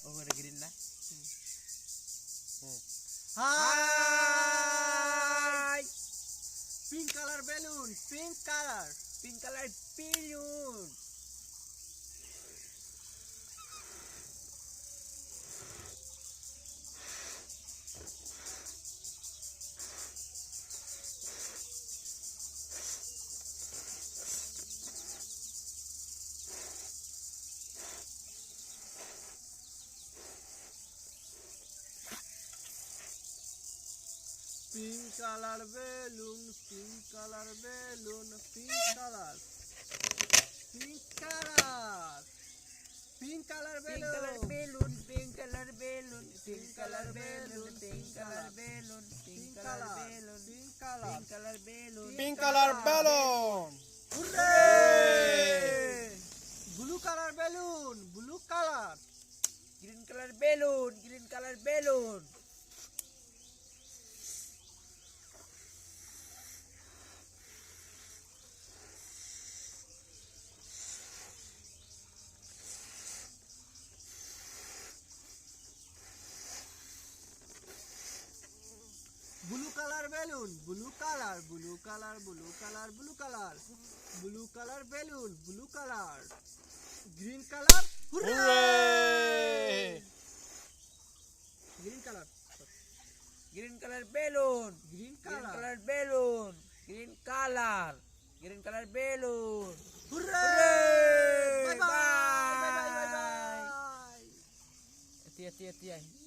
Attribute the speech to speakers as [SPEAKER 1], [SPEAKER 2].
[SPEAKER 1] ওখানে গ্রিন না
[SPEAKER 2] হাই pink colour balloon pink colour balloon pink colour balloon pink colour balloon pink colour pink colour pink colour balloon
[SPEAKER 1] pink colour balloon pink colour balloon pink colour balloon pink colour balloon
[SPEAKER 2] pink colour
[SPEAKER 1] pink colour balloon
[SPEAKER 3] pink colour balloon
[SPEAKER 2] blue colour balloon blue colour
[SPEAKER 1] green colour balloon green colour balloon
[SPEAKER 2] blue colour balloon blue colour blue colour blue colour blue colour blue colour balloon blue colour green colour
[SPEAKER 3] hurray
[SPEAKER 2] green colour
[SPEAKER 1] green colour balloon
[SPEAKER 2] green
[SPEAKER 1] green
[SPEAKER 2] colour
[SPEAKER 1] colour balloon green colour green colour balloon
[SPEAKER 2] hurray
[SPEAKER 1] bye
[SPEAKER 2] bye bye bye
[SPEAKER 1] bye
[SPEAKER 2] bye
[SPEAKER 1] তিয়া তিয়া তিয়া